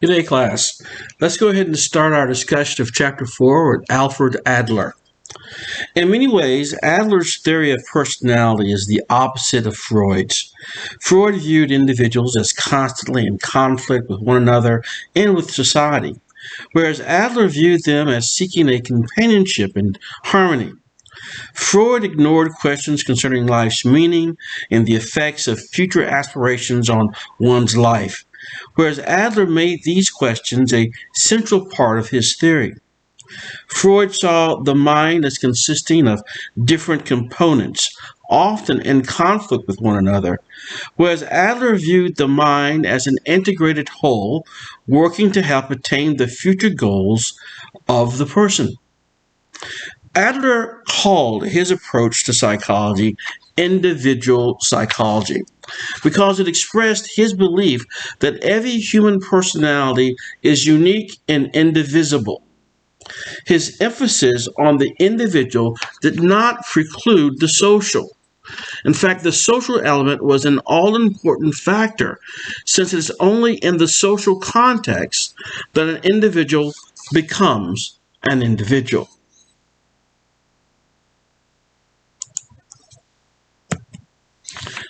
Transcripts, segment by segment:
Good day, class. Let's go ahead and start our discussion of Chapter 4 with Alfred Adler. In many ways, Adler's theory of personality is the opposite of Freud's. Freud viewed individuals as constantly in conflict with one another and with society, whereas Adler viewed them as seeking a companionship and harmony. Freud ignored questions concerning life's meaning and the effects of future aspirations on one's life, whereas Adler made these questions a central part of his theory. Freud saw the mind as consisting of different components, often in conflict with one another, whereas Adler viewed the mind as an integrated whole, working to help attain the future goals of the person. Adler called his approach to psychology individual psychology because it expressed his belief that every human personality is unique and indivisible. His emphasis on the individual did not preclude the social. In fact, the social element was an all-important factor, since it is only in the social context that an individual becomes an individual.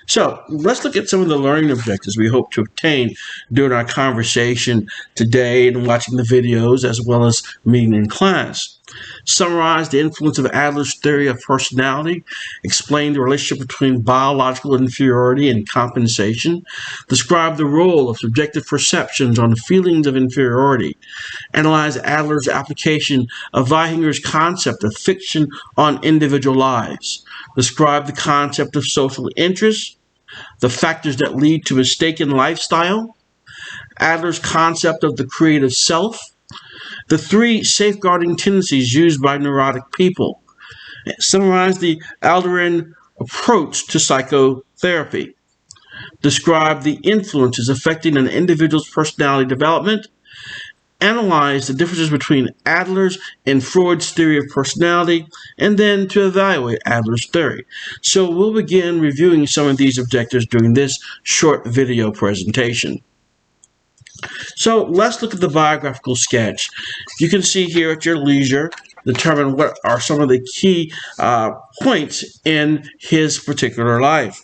So let's look at some of the learning objectives we hope to obtain during our conversation today and watching the videos as well as meeting in class. Summarize the influence of Adler's theory of personality, explain the relationship between biological inferiority and compensation, describe the role of subjective perceptions on feelings of inferiority, analyze Adler's application of Weihinger's concept of fiction on individual lives, describe the concept of social interest, the factors that lead to mistaken lifestyle, Adler's concept of the creative self, the three safeguarding tendencies used by neurotic people, summarize the Adlerian approach to psychotherapy, describe the influences affecting an individual's personality development, analyze the differences between Adler's and Freud's theory of personality, and then to evaluate Adler's theory. So we'll begin reviewing some of these objectives during this short video presentation. So let's look at the biographical sketch. You can see here at your leisure, determine what are some of the key points in his particular life.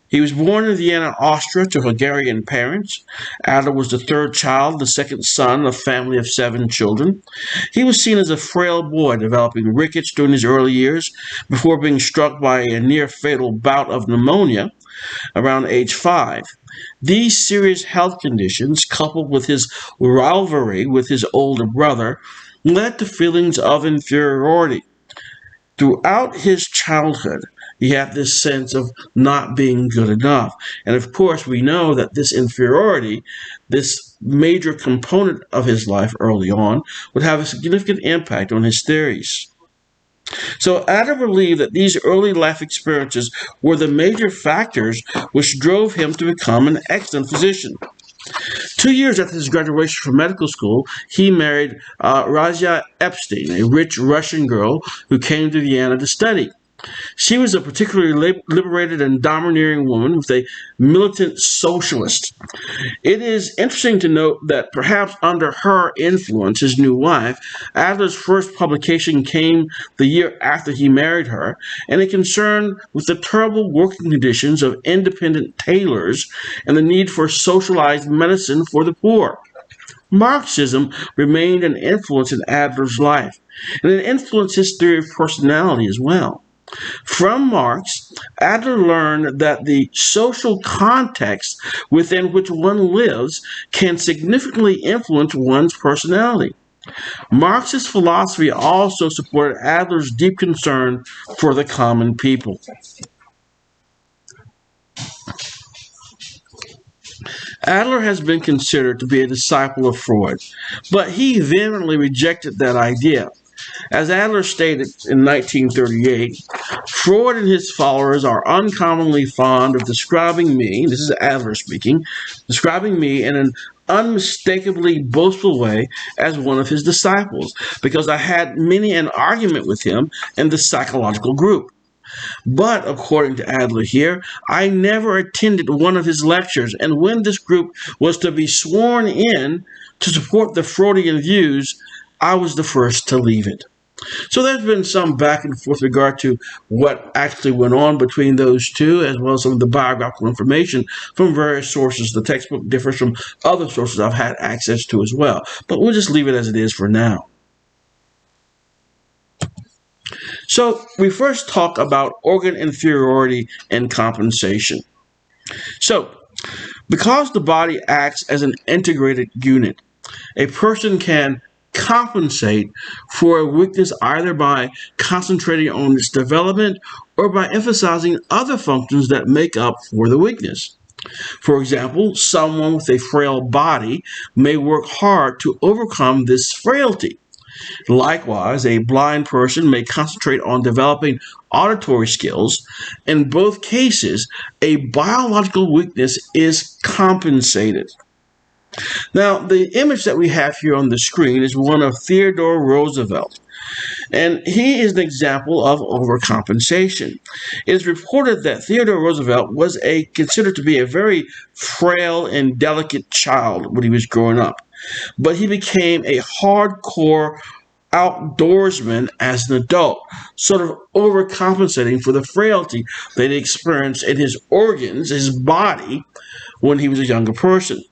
He was born in Vienna, Austria, to Hungarian parents. Adler was the third child, the second son of a family of 7 children. He was seen as a frail boy, developing rickets during his early years before being struck by a near-fatal bout of pneumonia around age 5. These serious health conditions, coupled with his rivalry with his older brother, led to feelings of inferiority. Throughout his childhood, he had this sense of not being good enough. And of course, we know that this inferiority, this major component of his life early on, would have a significant impact on his theories. So Adler believed that these early life experiences were the major factors which drove him to become an excellent physician. 2 years after his graduation from medical school, he married Razia Epstein, a rich Russian girl who came to Vienna to study. She was a particularly liberated and domineering woman with a militant socialist. It is interesting to note that perhaps under her influence, his new wife, Adler's first publication came the year after he married her, and it concerned with the terrible working conditions of independent tailors and the need for socialized medicine for the poor. Marxism remained an influence in Adler's life, and it influenced his theory of personality as well. From Marx, Adler learned that the social context within which one lives can significantly influence one's personality. Marxist philosophy also supported Adler's deep concern for the common people. Adler has been considered to be a disciple of Freud, but he vehemently rejected that idea. As Adler stated in 1938, Freud and his followers are uncommonly fond of describing me, this is Adler speaking, describing me in an unmistakably boastful way as one of his disciples, because I had many an argument with him in the psychological group. But according to Adler here, I never attended one of his lectures, and when this group was to be sworn in to support the Freudian views, I was the first to leave it. So there's been some back and forth regard to what actually went on between those two, as well as some of the biographical information from various sources. The textbook differs from other sources I've had access to as well. But we'll just leave it as it is for now. So we first talk about organ inferiority and compensation. So because the body acts as an integrated unit, a person can compensate for a weakness either by concentrating on its development or by emphasizing other functions that make up for the weakness. For example, someone with a frail body may work hard to overcome this frailty. Likewise, a blind person may concentrate on developing auditory skills. In both cases, a biological weakness is compensated. Now, the image that we have here on the screen is one of Theodore Roosevelt, and he is an example of overcompensation. It is reported that Theodore Roosevelt was considered to be a very frail and delicate child when he was growing up, but he became a hardcore outdoorsman as an adult, sort of overcompensating for the frailty that he experienced in his organs, his body, when he was a younger person.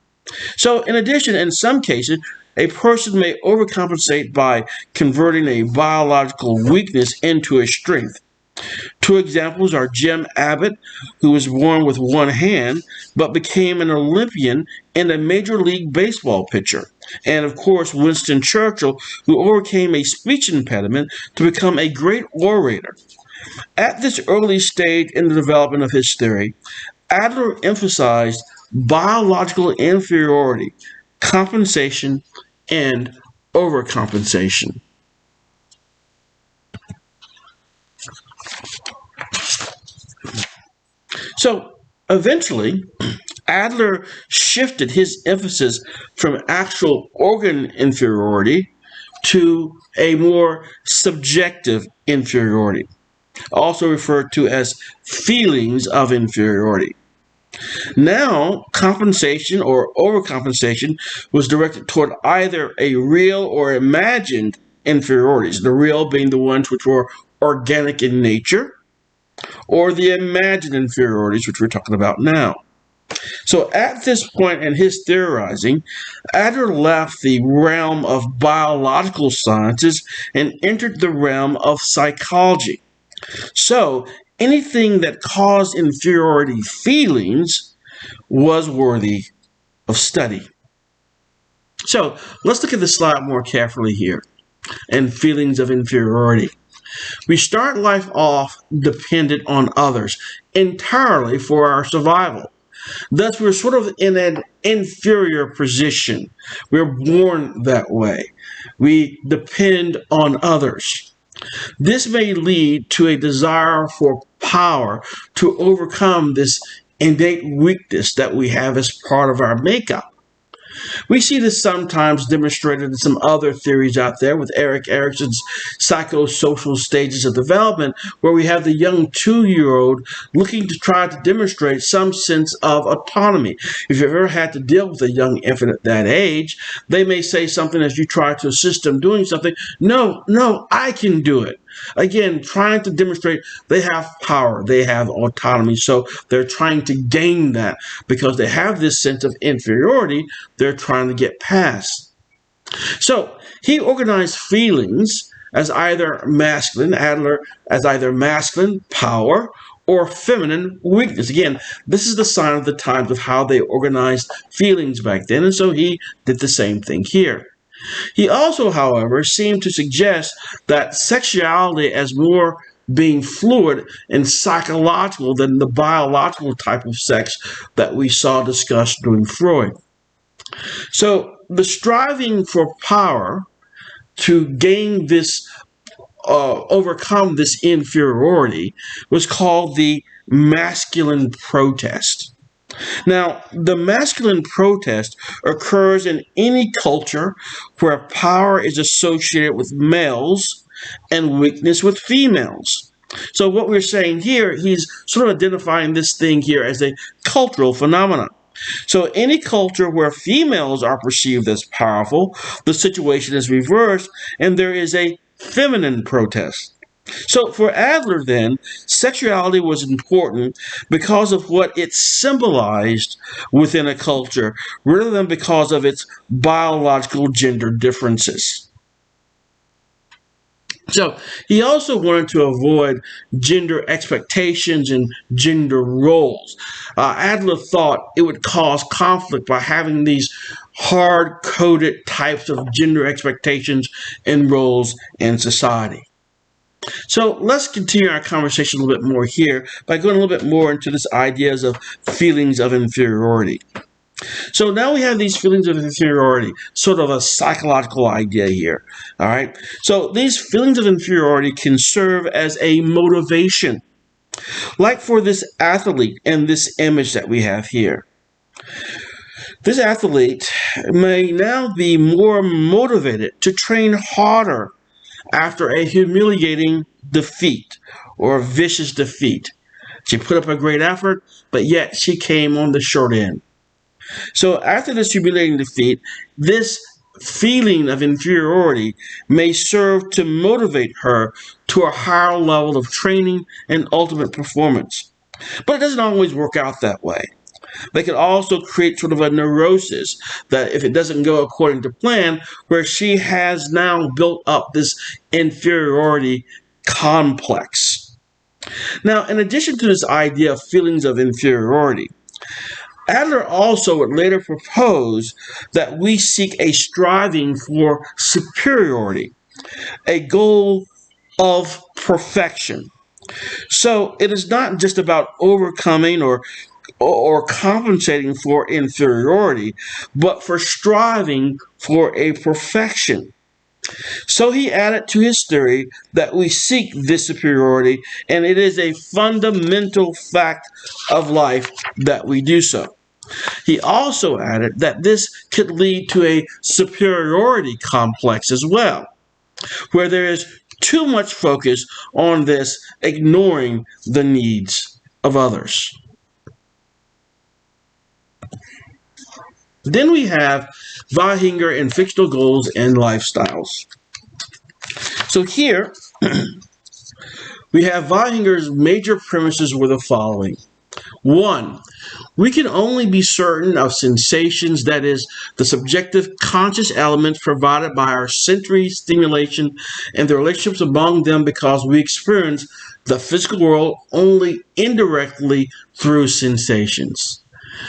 So, in addition, in some cases, a person may overcompensate by converting a biological weakness into a strength. Two examples are Jim Abbott, who was born with one hand, but became an Olympian and a Major League Baseball pitcher. And, of course, Winston Churchill, who overcame a speech impediment to become a great orator. At this early stage in the development of his theory, Adler emphasized biological inferiority, compensation, and overcompensation. So eventually, Adler shifted his emphasis from actual organ inferiority to a more subjective inferiority, also referred to as feelings of inferiority. Now, compensation or overcompensation was directed toward either a real or imagined inferiorities, the real being the ones which were organic in nature, or the imagined inferiorities, which we're talking about now. So at this point in his theorizing, Adler left the realm of biological sciences and entered the realm of psychology. So anything that caused inferiority feelings was worthy of study. So let's look at the slide more carefully here and feelings of inferiority. We start life off dependent on others entirely for our survival. Thus, we're sort of in an inferior position. We're born that way. We depend on others. This may lead to a desire for power to overcome this innate weakness that we have as part of our makeup. We see this sometimes demonstrated in some other theories out there with Erik Erikson's psychosocial stages of development, where we have the young 2-year-old looking to try to demonstrate some sense of autonomy. If you've ever had to deal with a young infant at that age, they may say something as you try to assist them doing something. No, I can do it. Again, trying to demonstrate they have power, they have autonomy, so they're trying to gain that because they have this sense of inferiority they're trying to get past. So he organized feelings as either masculine, Adler, as either masculine power or feminine weakness. Again, this is the sign of the times of how they organized feelings back then, and so he did the same thing here. He also, however, seemed to suggest that sexuality as more being fluid and psychological than the biological type of sex that we saw discussed during Freud. So the striving for power to gain this, overcome this inferiority was called the masculine protest. Now, the masculine protest occurs in any culture where power is associated with males and weakness with females. So what we're saying here, he's sort of identifying this thing here as a cultural phenomenon. So any culture where females are perceived as powerful, the situation is reversed and there is a feminine protest. So for Adler, then, sexuality was important because of what it symbolized within a culture rather than because of its biological gender differences. So he also wanted to avoid gender expectations and gender roles. Adler thought it would cause conflict by having these hard-coded types of gender expectations and roles in society. So let's continue our conversation a little bit more here by going a little bit more into this ideas of feelings of inferiority. So now we have these feelings of inferiority, sort of a psychological idea here. All right. So these feelings of inferiority can serve as a motivation, like for this athlete and this image that we have here. This athlete may now be more motivated to train harder after a humiliating defeat or a vicious defeat. She put up a great effort, but yet she came on the short end. So after this humiliating defeat, this feeling of inferiority may serve to motivate her to a higher level of training and ultimate performance. But it doesn't always work out that way. They can also create sort of a neurosis that if it doesn't go according to plan, where she has now built up this inferiority complex. Now, in addition to this idea of feelings of inferiority, Adler also would later propose that we seek a striving for superiority, a goal of perfection. So it is not just about overcoming or compensating for inferiority, but for striving for a perfection. So he added to his theory that we seek this superiority, and it is a fundamental fact of life that we do so. He also added that this could lead to a superiority complex as well, where there is too much focus on this, ignoring the needs of others. Then we have Weihinger and fictional goals and lifestyles. So here, we have Weihinger's major premises were the following. 1. We can only be certain of sensations, that is, the subjective conscious elements provided by our sensory stimulation and the relationships among them, because we experience the physical world only indirectly through sensations.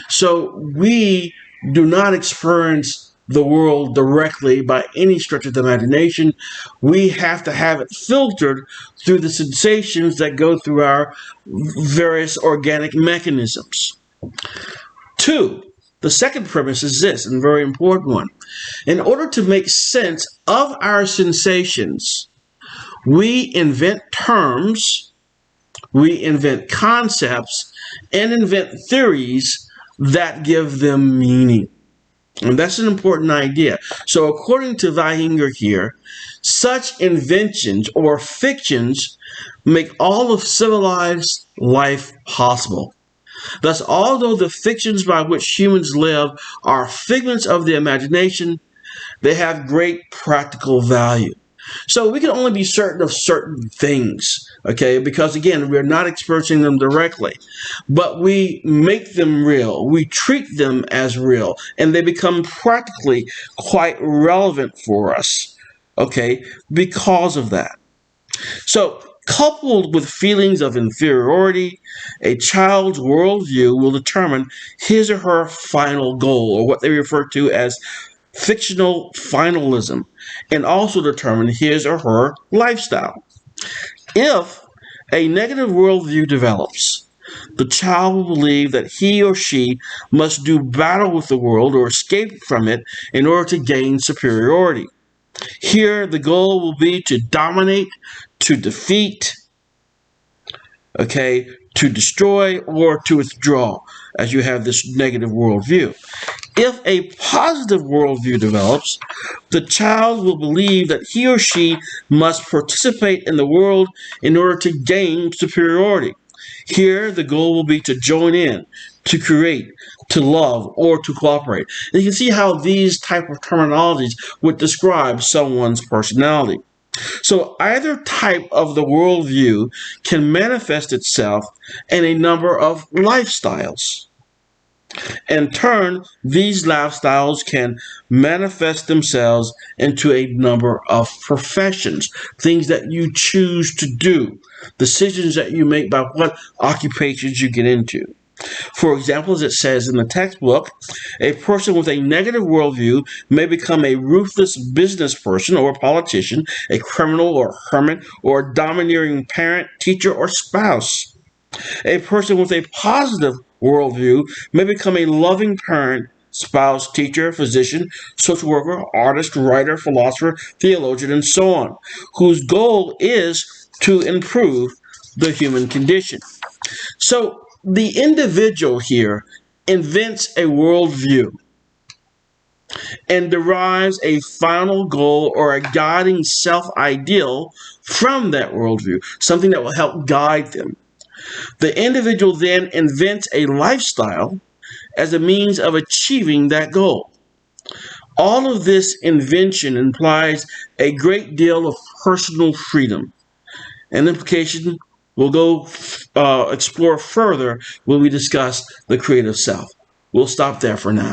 So we do not experience the world directly by any stretch of the imagination. We have to have it filtered through the sensations that go through our various organic mechanisms. 2, the second premise is this, and a very important one. In order to make sense of our sensations, we invent terms, we invent concepts, and invent theories that give them meaning. And that's an important idea. So according to Weihinger here, such inventions or fictions make all of civilized life possible. Thus, although the fictions by which humans live are figments of the imagination, they have great practical value. So we can only be certain of certain things, okay? Because again, we're not experiencing them directly, but we make them real. We treat them as real, and they become practically quite relevant for us, okay? Because of that. So coupled with feelings of inferiority, a child's worldview will determine his or her final goal, or what they refer to as fictional finalism, and also determine his or her lifestyle. If a negative worldview develops, the child will believe that he or she must do battle with the world or escape from it in order to gain superiority. Here, the goal will be to dominate, to defeat, okay, to destroy, or to withdraw, as you have this negative worldview. If a positive worldview develops, the child will believe that he or she must participate in the world in order to gain superiority. Here, the goal will be to join in, to create, to love, or to cooperate. And you can see how these type of terminologies would describe someone's personality. So either type of the worldview can manifest itself in a number of lifestyles. In turn, these lifestyles can manifest themselves into a number of professions, things that you choose to do, decisions that you make by what occupations you get into. For example, as it says in the textbook, a person with a negative worldview may become a ruthless business person or politician, a criminal or hermit, or a domineering parent, teacher, or spouse. A person with a positive worldview may become a loving parent, spouse, teacher, physician, social worker, artist, writer, philosopher, theologian, and so on, whose goal is to improve the human condition. So the individual here invents a worldview and derives a final goal or a guiding self-ideal from that worldview, something that will help guide them. The individual then invents a lifestyle as a means of achieving that goal. All of this invention implies a great deal of personal freedom. An implication we'll go explore further when we discuss the creative self. We'll stop there for now.